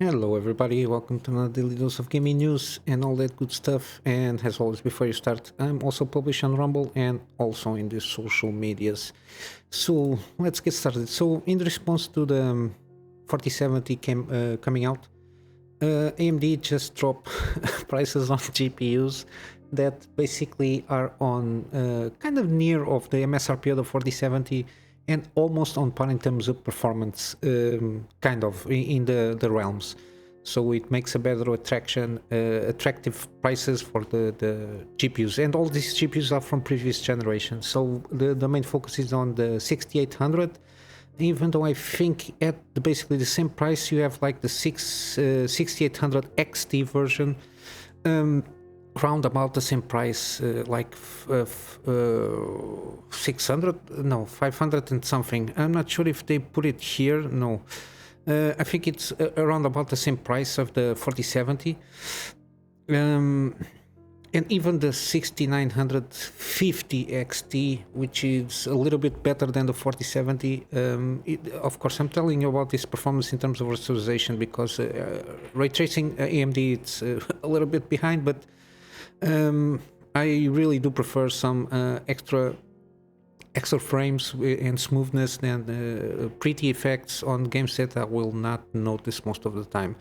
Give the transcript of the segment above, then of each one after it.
Hello everybody, welcome to another daily dose of gaming news and all that good stuff. And as always, before you start, I'm also published on Rumble and also in the social medias. So let's get started. So in response to the 4070 coming out, AMD just dropped prices on GPUs that basically are on kind of near of the MSRP of the 4070 and almost on par in terms of performance, kind of in the realms. So it makes a better attractive prices for the GPUs, and all these GPUs are from previous generations. So the main focus is on the 6800, even though I think at basically the same price you have like the 6800 XT version, round about the same price, like 600, no, 500 and something. I'm not sure if they put it here. No, I think it's around about the same price of the 4070. And even the 6950 XT, which is a little bit better than the 4070. Of course, I'm telling you about this performance in terms of rasterization because ray tracing AMD it's a little bit behind, but I really do prefer some extra frames and smoothness and pretty effects on games that I will not notice most of the time.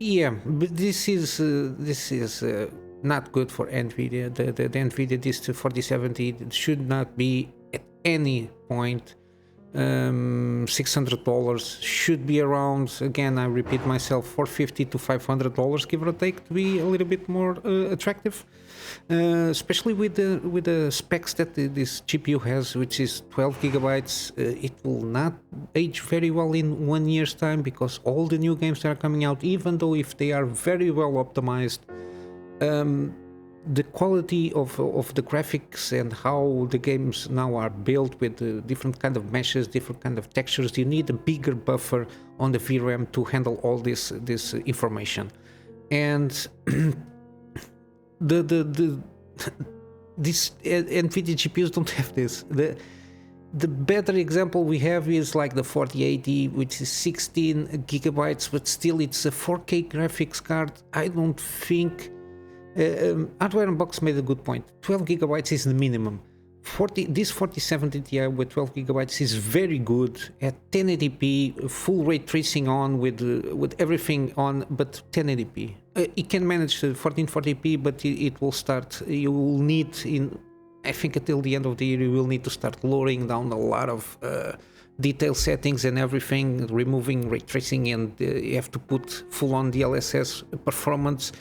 Yeah, but this is not good for NVIDIA. The NVIDIA this 4070 should not be at any point. $600 should be around, again I repeat myself, $450 to $500 give or take, to be a little bit more attractive, especially with the specs that this GPU has, which is 12 gigabytes. It will not age very well in 1 year's time because all the new games that are coming out, even though if they are very well optimized, the quality of the graphics and how the games now are built with different kind of meshes, different kind of textures, you need a bigger buffer on the VRAM to handle all this information. And these NVIDIA GPUs don't have this. The better example we have is like the 4080, which is 16 gigabytes, but still it's a 4K graphics card. I don't think... Hardware Unbox made a good point. 12 gigabytes is the minimum. This 4070 Ti with 12 gigabytes is very good at 1080p, full ray tracing on with everything on, but 1080p. It can manage 1440p, but it will start. You will need, I think until the end of the year, you will need to start lowering down a lot of detail settings and everything, removing ray tracing, and you have to put full on DLSS performance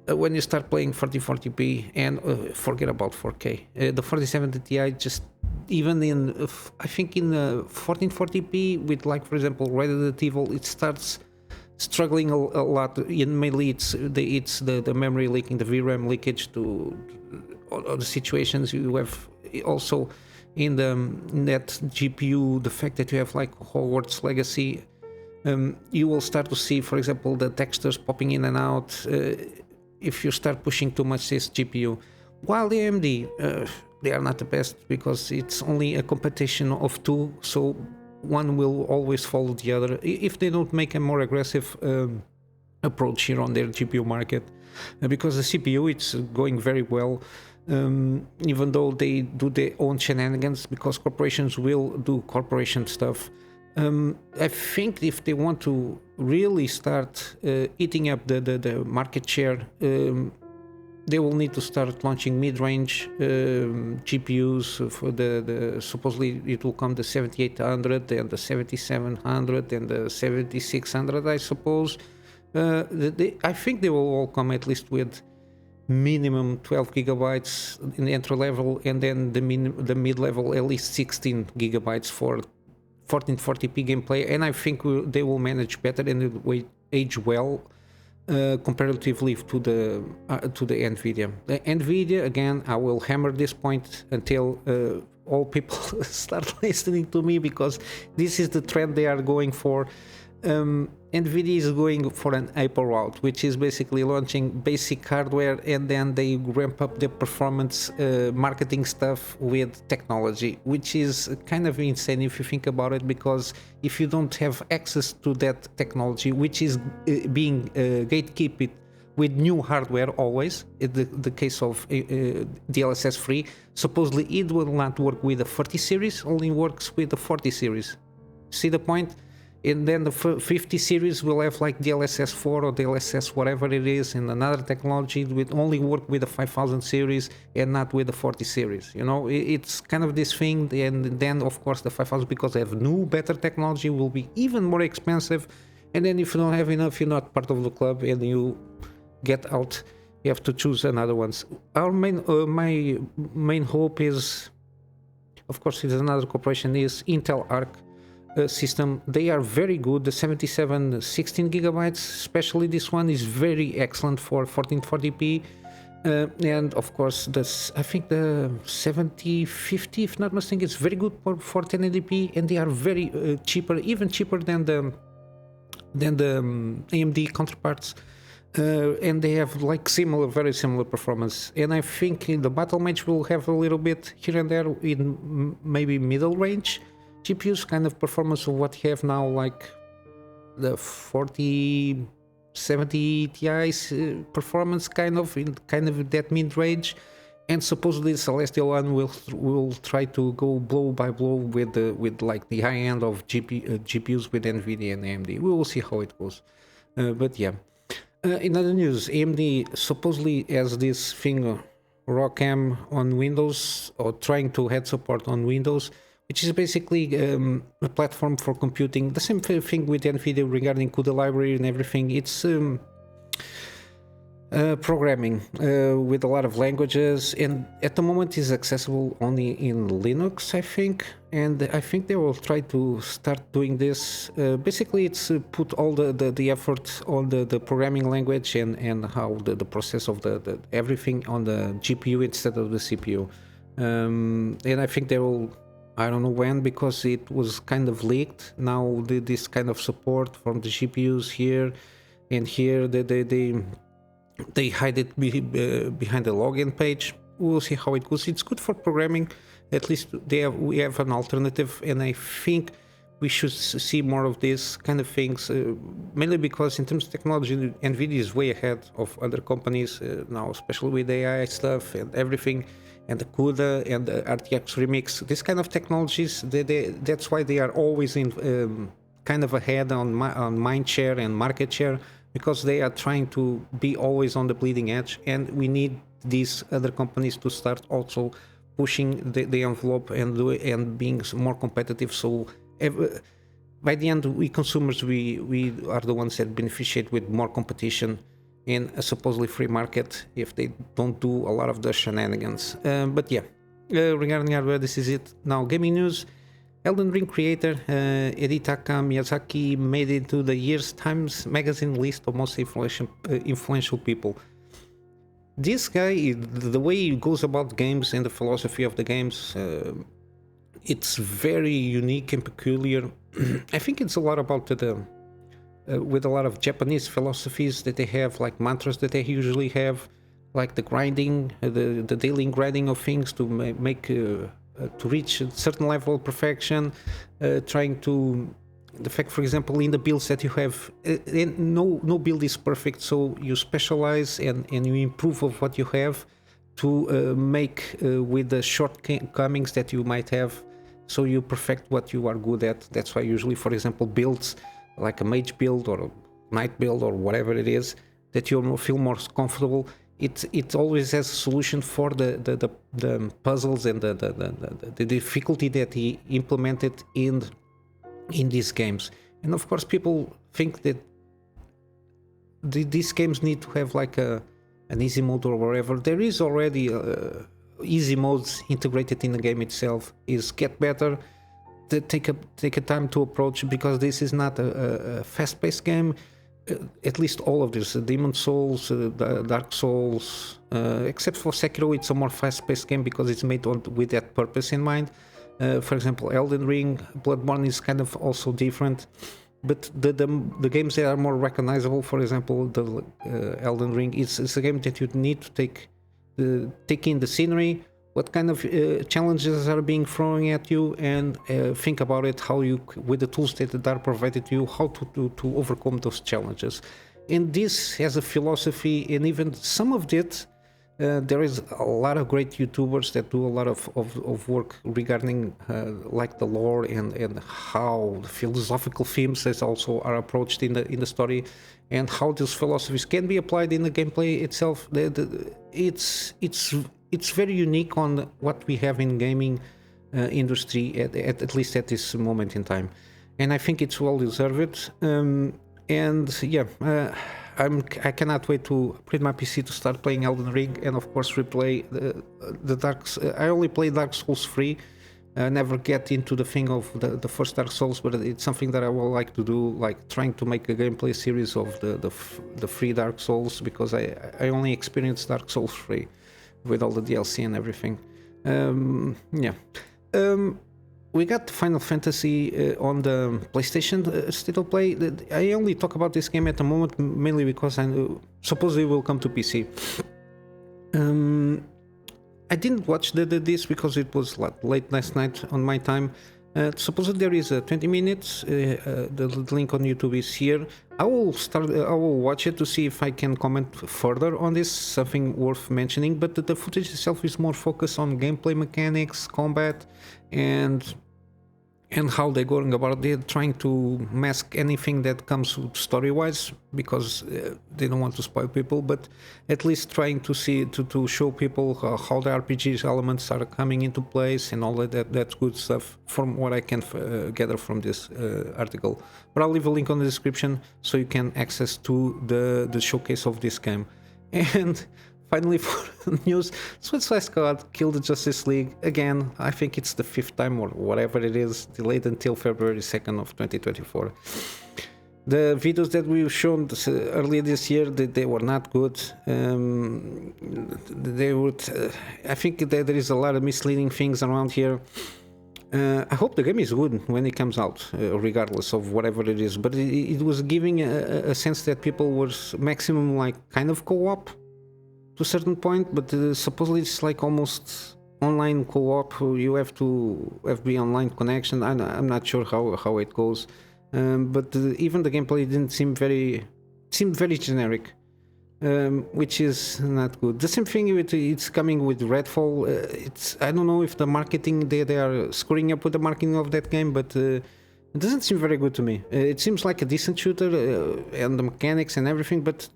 when you start playing 1440p, and forget about 4K. The 4070 Ti just, even in, I think in 1440p with, like, for example, Resident Evil, it starts struggling a lot. And mainly it's the memory leaking, the VRAM leakage to all the situations you have. Also in that GPU, the fact that you have like Hogwarts Legacy, you will start to see, for example, the textures popping in and out if you start pushing too much this GPU. While the AMD, they are not the best because it's only a competition of two, so one will always follow the other if they don't make a more aggressive approach here on their GPU market, because the CPU it's going very well, even though they do their own shenanigans, because corporations will do corporation stuff. I think if they want to really start eating up the market share, they will need to start launching mid-range GPUs for the supposedly it will come the 7800 and the 7700 and the 7600, I suppose. I think they will all come at least with minimum 12 gigabytes in the entry level, and then the mid-level at least 16 gigabytes for 1440p gameplay, and I think they will manage better and it will age well comparatively to the NVIDIA. The NVIDIA, again, I will hammer this point until all people start listening to me, because this is the trend they are going for. NVIDIA is going for an APR route, which is basically launching basic hardware and then they ramp up the performance marketing stuff with technology, which is kind of insane if you think about it, because if you don't have access to that technology, which is being gatekeeped with new hardware always, in the case of DLSS 3, supposedly it will not work with the 30 series, only works with the 40 series. See the point? And then the 50 series will have like DLSS 4 or DLSS whatever it is, and another technology will only work with the 5000 series and not with the 40 series. You know, it's kind of this thing. And then of course the 5000, because they have new better technology, will be even more expensive. And then if you don't have enough, you're not part of the club and you get out. You have to choose another ones. Our my main hope is, of course, is another corporation, is Intel Arc system. They are very good. The 7716 gigabytes, especially this one, is very excellent for 1440p. And of course, I think the 7050, if not mistaken, is very good for 1080p, and they are very cheaper, even cheaper than the AMD counterparts. And they have like very similar performance. And I think in the battle match we'll have a little bit here and there in maybe middle range GPUs, kind of performance of what you have now, like the 4070 Ti's performance, kind of in that mid range. And supposedly Celestial One will try to go blow by blow with like the high end of GPUs with NVIDIA and AMD. We will see how it goes. But yeah. In other news, AMD supposedly has this thing, ROCm on Windows, or trying to add support on Windows, which is basically a platform for computing. The same thing with NVIDIA regarding CUDA library and everything. It's programming with a lot of languages, and at the moment is accessible only in Linux, I think. And I think they will try to start doing this. Basically, it's put all the effort on the programming language and how the process of the everything on the GPU instead of the CPU. And I think they will. I don't know when, because it was kind of leaked. Now this kind of support from the GPUs here and here, they hide it behind the login page. We'll see how it goes. It's good for programming. At least we have an alternative, and I think we should see more of these kind of things, mainly because in terms of technology, NVIDIA is way ahead of other companies now, especially with AI stuff and everything, and the CUDA and the RTX remix. This kind of technologies, that's why they are always in kind of ahead on mind share and market share, because they are trying to be always on the bleeding edge, and we need these other companies to start also pushing the envelope and being more competitive. So by the end, we consumers, we are the ones that beneficiate with more competition in a supposedly free market if they don't do a lot of the shenanigans. But yeah, regarding hardware, this is it. Now, gaming news. Elden Ring creator Hidetaka Miyazaki made it to the year's Times magazine list of most influential people. This guy, the way he goes about games and the philosophy of the games, it's very unique and peculiar. I think it's a lot about with a lot of Japanese philosophies that they have, like mantras that they usually have, like the grinding, the daily grinding of things to make to reach a certain level of perfection, trying to, the fact, for example, in the builds that you have, no build is perfect, so you specialize and you improve of what you have to make with the shortcomings that you might have, so you perfect what you are good at. That's why usually, for example, builds like a mage build or a knight build or whatever it is, that you feel more comfortable. It always has a solution for the puzzles and the difficulty that he implemented in these games. And of course, people think that these games need to have like an easy mode or whatever. There is already easy modes integrated in the game itself. Is get better, take a time to approach, because this is not a fast-paced game. At least all of this, Demon Souls, Dark Souls, except for Sekiro, it's a more fast-paced game because it's made with that purpose in mind. For example, Elden Ring, Bloodborne is kind of also different. but the games that are more recognizable, for example, the Elden Ring, it's a game that you need to take in the scenery, what kind of challenges are being thrown at you, and think about it, how you, with the tools that are provided to you, how to overcome those challenges. And this has a philosophy, and even some of it, there is a lot of great YouTubers that do a lot of work regarding like the lore and how the philosophical themes that also are approached in the story, and how these philosophies can be applied in the gameplay itself. It's very unique on what we have in gaming industry at least at this moment in time, and I think it's well deserved. And yeah, I cannot wait to print my PC to start playing Elden Ring, and of course replay the I only play Dark Souls 3. I never get into the thing of the first Dark Souls, but it's something that I would like to do, like trying to make a gameplay series of the free Dark Souls, because I only experienced Dark Souls 3 with all the DLC and everything. Yeah. We got Final Fantasy on the PlayStation State of Play. I only talk about this game at the moment mainly because I supposedly will come to PC. I didn't watch this because it was late last night on my time. Supposedly there is 20 minutes. The link on YouTube is here. I will watch it to see if I can comment further on this, something worth mentioning. But the footage itself is more focused on gameplay mechanics, combat, and how they're going about it, trying to mask anything that comes story-wise, because they don't want to spoil people, but at least trying to show people how the RPG elements are coming into place and all that good stuff, from what I can gather from this article. But I'll leave a link on the description so you can access to the showcase of this game. And finally, for news, Suicide Squad killed the Justice League again. I think it's the 5th time or whatever it is, delayed until February 2nd of 2024. The videos that we've shown earlier this year, they were not good. I think that there is a lot of misleading things around here. I hope the game is good when it comes out, regardless of whatever it is. But it was giving a sense that people were maximum like kind of co-op to a certain point, but supposedly it's like almost online co-op. You have to be online connection. I'm not sure how it goes, but even the gameplay didn't seem seemed very generic, which is not good. The same thing it's coming with Redfall. I don't know if the marketing they are screwing up with the marketing of that game, but it doesn't seem very good to me. It seems like a decent shooter and the mechanics and everything, but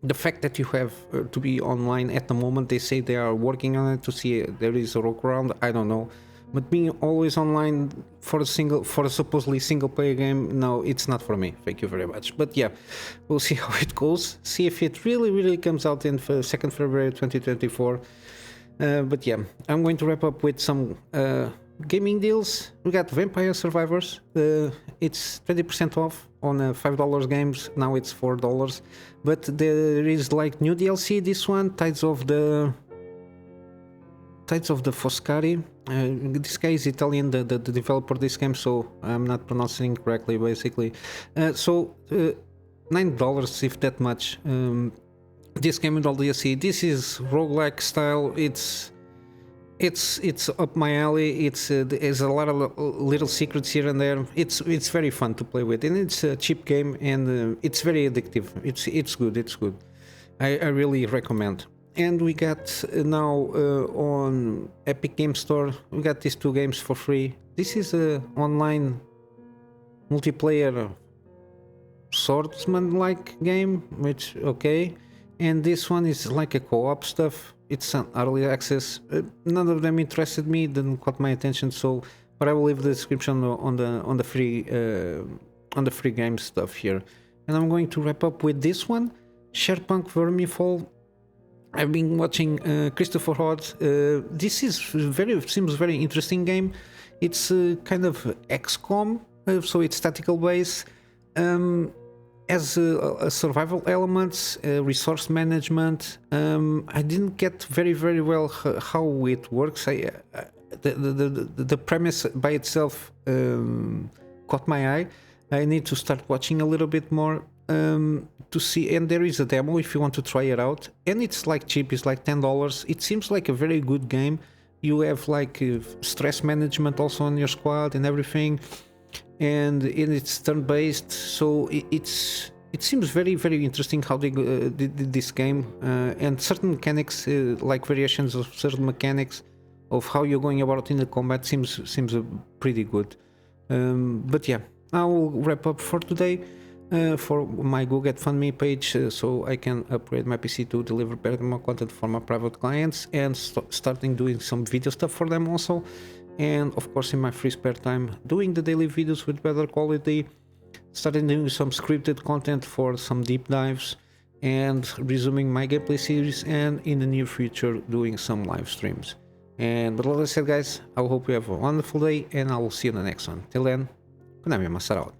the fact that you have to be online at the moment, they say they are working on it to see there is a workaround. I don't know, but being always online for a supposedly single player game, no, it's not for me. Thank you very much. But yeah, we'll see how it goes. See if it really comes out in 2nd February 2024. But yeah, I'm going to wrap up with some gaming deals. We got Vampire Survivors. It's 20% off on $5 games. Now it's $4. But there is like new DLC. This one, Tides of the Foscari. This guy is Italian, the developer of this game, so I'm not pronouncing it correctly, basically. So $9, if that much. This game with all DLC. This is roguelike style. It's up my alley. There's a lot of little secrets here and there. It's very fun to play with, and it's a cheap game, and it's very addictive. It's good. I really recommend. And we got now on Epic Game Store, we got these 2 games for free. This is a online multiplayer swordsman-like game, which okay, and this one is like a co-op stuff. It's an early access. None of them interested me, didn't caught my attention. So, but I will leave the description on the free game stuff here. And I'm going to wrap up with this one, Sharepunk Vermifall. I've been watching Christopher Hodge. This is seems very interesting game. It's kind of XCOM, so it's tactical based. As a survival elements, resource management. I didn't get very well how it works. The premise by itself caught my eye. I need to start watching a little bit more to see, and there is a demo if you want to try it out, and it's like cheap, it's like $10. It seems like a very good game. You have like stress management also on your squad and everything, and it's turn-based, so it seems very interesting how they did this game, and certain mechanics, like variations of certain mechanics of how you're going about in the combat seems pretty good. But yeah, I will wrap up for today. For my GoGetFundMe page, so I can upgrade my PC to deliver better more content for my private clients, and starting doing some video stuff for them also, and of course in my free spare time doing the daily videos with better quality, starting doing some scripted content for some deep dives, and resuming my gameplay series, and in the near future doing some live streams. But like I said, guys, I hope you have a wonderful day, and I will see you in the next one. Till then, Kunamy Master out.